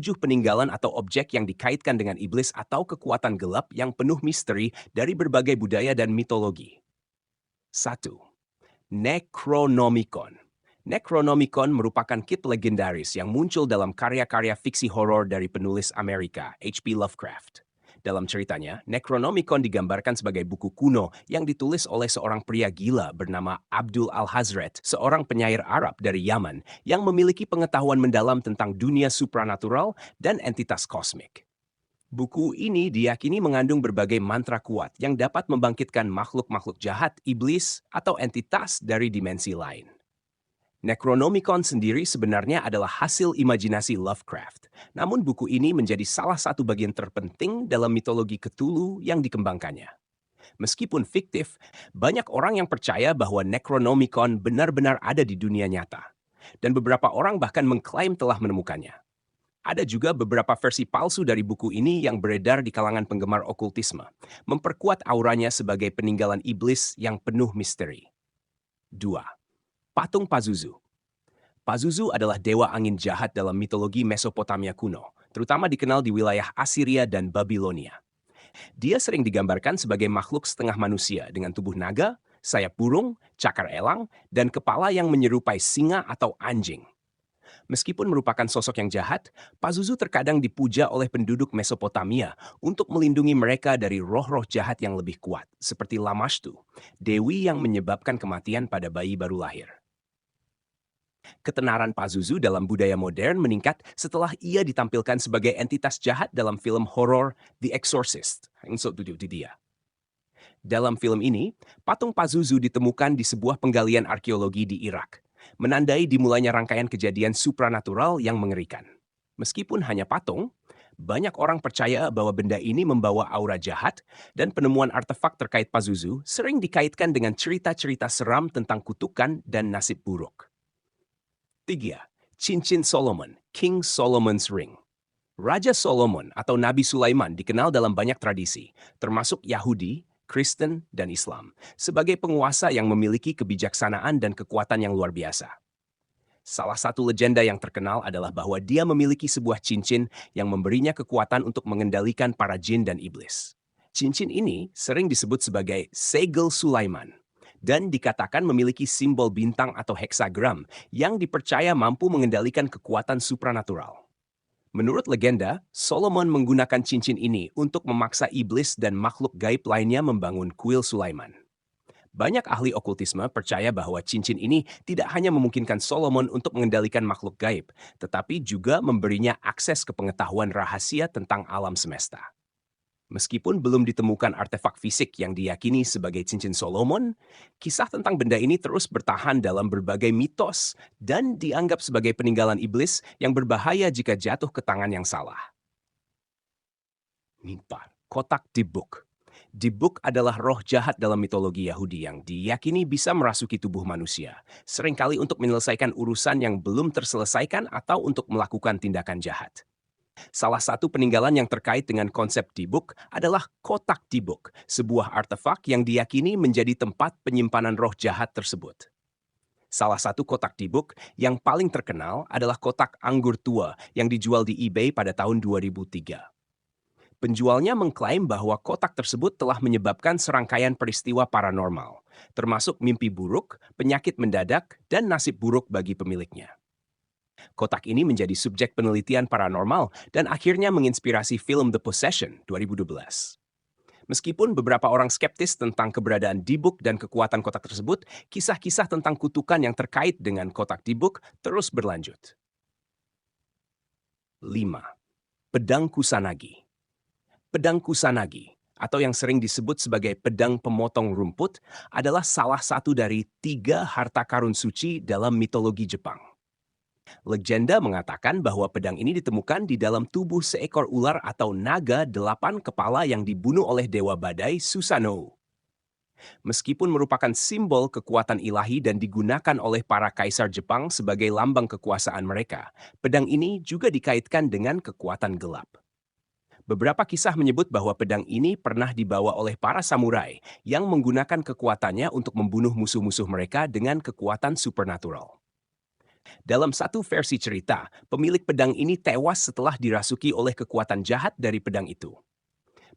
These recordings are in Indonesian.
peninggalan atau objek yang dikaitkan dengan iblis atau kekuatan gelap yang penuh misteri dari berbagai budaya dan mitologi. 1. Necronomicon. Necronomicon merupakan kit legendaris yang muncul dalam karya-karya fiksi horor dari penulis Amerika, H.P. Lovecraft. Dalam ceritanya, Necronomicon digambarkan sebagai buku kuno yang ditulis oleh seorang pria gila bernama Abdul Al-Hazret, seorang penyair Arab dari Yaman yang memiliki pengetahuan mendalam tentang dunia supranatural dan entitas kosmik. Buku ini diyakini mengandung berbagai mantra kuat yang dapat membangkitkan makhluk-makhluk jahat, iblis, atau entitas dari dimensi lain. Necronomicon sendiri sebenarnya adalah hasil imajinasi Lovecraft, namun buku ini menjadi salah satu bagian terpenting dalam mitologi Cthulhu yang dikembangkannya. Meskipun fiktif, banyak orang yang percaya bahwa Necronomicon benar-benar ada di dunia nyata, dan beberapa orang bahkan mengklaim telah menemukannya. Ada juga beberapa versi palsu dari buku ini yang beredar di kalangan penggemar okultisme, memperkuat auranya sebagai peninggalan iblis yang penuh misteri. 2. Patung Pazuzu. Pazuzu adalah dewa angin jahat dalam mitologi Mesopotamia kuno, terutama dikenal di wilayah Assyria dan Babilonia. Dia sering digambarkan sebagai makhluk setengah manusia dengan tubuh naga, sayap burung, cakar elang, dan kepala yang menyerupai singa atau anjing. Meskipun merupakan sosok yang jahat, Pazuzu terkadang dipuja oleh penduduk Mesopotamia untuk melindungi mereka dari roh-roh jahat yang lebih kuat, seperti Lamashtu, dewi yang menyebabkan kematian pada bayi baru lahir. Ketenaran Pazuzu dalam budaya modern meningkat setelah ia ditampilkan sebagai entitas jahat dalam film horor The Exorcist. Dalam film ini, patung Pazuzu ditemukan di sebuah penggalian arkeologi di Irak, menandai dimulainya rangkaian kejadian supranatural yang mengerikan. Meskipun hanya patung, banyak orang percaya bahwa benda ini membawa aura jahat dan penemuan artefak terkait Pazuzu sering dikaitkan dengan cerita-cerita seram tentang kutukan dan nasib buruk. 3. Cincin Solomon, King Solomon's Ring. Raja Solomon atau Nabi Sulaiman dikenal dalam banyak tradisi, termasuk Yahudi, Kristen, dan Islam, sebagai penguasa yang memiliki kebijaksanaan dan kekuatan yang luar biasa. Salah satu legenda yang terkenal adalah bahwa dia memiliki sebuah cincin yang memberinya kekuatan untuk mengendalikan para jin dan iblis. Cincin ini sering disebut sebagai Segel Sulaiman, dan dikatakan memiliki simbol bintang atau heksagram yang dipercaya mampu mengendalikan kekuatan supranatural. Menurut legenda, Solomon menggunakan cincin ini untuk memaksa iblis dan makhluk gaib lainnya membangun kuil Sulaiman. Banyak ahli okultisme percaya bahwa cincin ini tidak hanya memungkinkan Solomon untuk mengendalikan makhluk gaib, tetapi juga memberinya akses ke pengetahuan rahasia tentang alam semesta. Meskipun belum ditemukan artefak fisik yang diyakini sebagai cincin Solomon, kisah tentang benda ini terus bertahan dalam berbagai mitos dan dianggap sebagai peninggalan iblis yang berbahaya jika jatuh ke tangan yang salah. 4. Kotak Dibuk. Dibuk adalah roh jahat dalam mitologi Yahudi yang diyakini bisa merasuki tubuh manusia, seringkali untuk menyelesaikan urusan yang belum terselesaikan atau untuk melakukan tindakan jahat. Salah satu peninggalan yang terkait dengan konsep Dibuk adalah kotak Dibuk, sebuah artefak yang diyakini menjadi tempat penyimpanan roh jahat tersebut. Salah satu kotak Dibuk yang paling terkenal adalah kotak anggur tua yang dijual di eBay pada tahun 2003. Penjualnya mengklaim bahwa kotak tersebut telah menyebabkan serangkaian peristiwa paranormal, termasuk mimpi buruk, penyakit mendadak, dan nasib buruk bagi pemiliknya. Kotak ini menjadi subjek penelitian paranormal dan akhirnya menginspirasi film The Possession 2012. Meskipun beberapa orang skeptis tentang keberadaan Dibuk dan kekuatan kotak tersebut, kisah-kisah tentang kutukan yang terkait dengan kotak Dibuk terus berlanjut. 5. Pedang Kusanagi. Pedang Kusanagi, atau yang sering disebut sebagai pedang pemotong rumput, adalah salah satu dari 3 harta karun suci dalam mitologi Jepang. Legenda mengatakan bahwa pedang ini ditemukan di dalam tubuh seekor ular atau naga 8 kepala yang dibunuh oleh dewa badai Susanoo. Meskipun merupakan simbol kekuatan ilahi dan digunakan oleh para kaisar Jepang sebagai lambang kekuasaan mereka, pedang ini juga dikaitkan dengan kekuatan gelap. Beberapa kisah menyebut bahwa pedang ini pernah dibawa oleh para samurai yang menggunakan kekuatannya untuk membunuh musuh-musuh mereka dengan kekuatan supernatural. Dalam satu versi cerita, pemilik pedang ini tewas setelah dirasuki oleh kekuatan jahat dari pedang itu.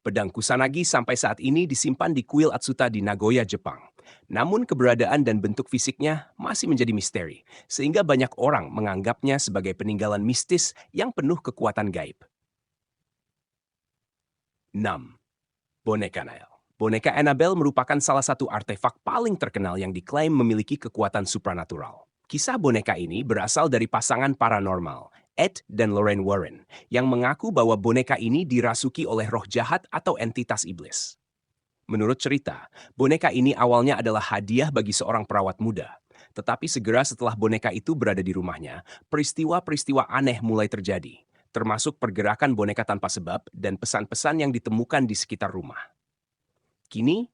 Pedang Kusanagi sampai saat ini disimpan di kuil Atsuta di Nagoya, Jepang. Namun keberadaan dan bentuk fisiknya masih menjadi misteri, sehingga banyak orang menganggapnya sebagai peninggalan mistis yang penuh kekuatan gaib. 6. Boneka Annabelle. Boneka Annabelle merupakan salah satu artefak paling terkenal yang diklaim memiliki kekuatan supranatural. Kisah boneka ini berasal dari pasangan paranormal, Ed dan Lorraine Warren, yang mengaku bahwa boneka ini dirasuki oleh roh jahat atau entitas iblis. Menurut cerita, boneka ini awalnya adalah hadiah bagi seorang perawat muda. Tetapi segera setelah boneka itu berada di rumahnya, peristiwa-peristiwa aneh mulai terjadi, termasuk pergerakan boneka tanpa sebab dan pesan-pesan yang ditemukan di sekitar rumah. Kini,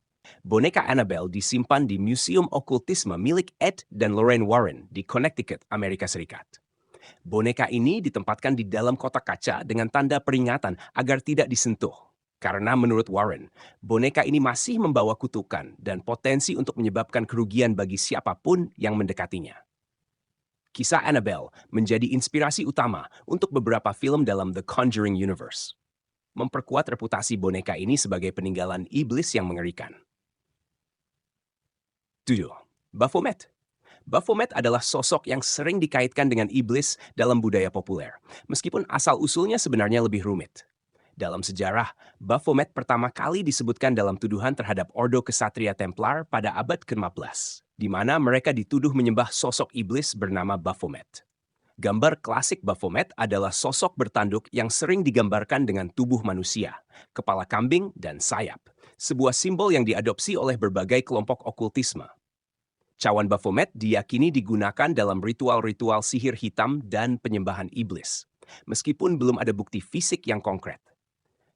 boneka Annabelle disimpan di Museum Okultisme milik Ed dan Lorraine Warren di Connecticut, Amerika Serikat. Boneka ini ditempatkan di dalam kotak kaca dengan tanda peringatan agar tidak disentuh. Karena menurut Warren, boneka ini masih membawa kutukan dan potensi untuk menyebabkan kerugian bagi siapapun yang mendekatinya. Kisah Annabelle menjadi inspirasi utama untuk beberapa film dalam The Conjuring Universe, memperkuat reputasi boneka ini sebagai peninggalan iblis yang mengerikan. 7. Baphomet. Baphomet adalah sosok yang sering dikaitkan dengan iblis dalam budaya populer, meskipun asal-usulnya sebenarnya lebih rumit. Dalam sejarah, Baphomet pertama kali disebutkan dalam tuduhan terhadap Ordo Kesatria Templar pada abad ke-15, di mana mereka dituduh menyembah sosok iblis bernama Baphomet. Gambar klasik Baphomet adalah sosok bertanduk yang sering digambarkan dengan tubuh manusia, kepala kambing, dan sayap, sebuah simbol yang diadopsi oleh berbagai kelompok okultisme. Cawan Baphomet diyakini digunakan dalam ritual-ritual sihir hitam dan penyembahan iblis, meskipun belum ada bukti fisik yang konkret.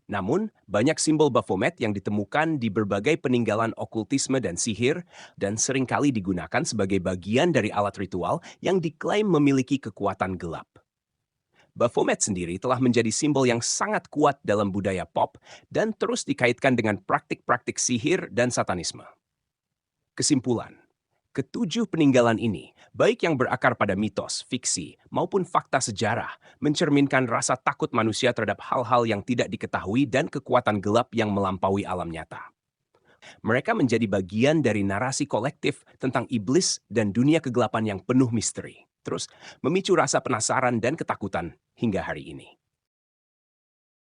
Namun, banyak simbol Baphomet yang ditemukan di berbagai peninggalan okultisme dan sihir dan seringkali digunakan sebagai bagian dari alat ritual yang diklaim memiliki kekuatan gelap. Baphomet sendiri telah menjadi simbol yang sangat kuat dalam budaya pop dan terus dikaitkan dengan praktik-praktik sihir dan satanisme. Kesimpulan, ketujuh peninggalan ini, baik yang berakar pada mitos, fiksi, maupun fakta sejarah, mencerminkan rasa takut manusia terhadap hal-hal yang tidak diketahui dan kekuatan gelap yang melampaui alam nyata. Mereka menjadi bagian dari narasi kolektif tentang iblis dan dunia kegelapan yang penuh misteri, terus memicu rasa penasaran dan ketakutan hingga hari ini.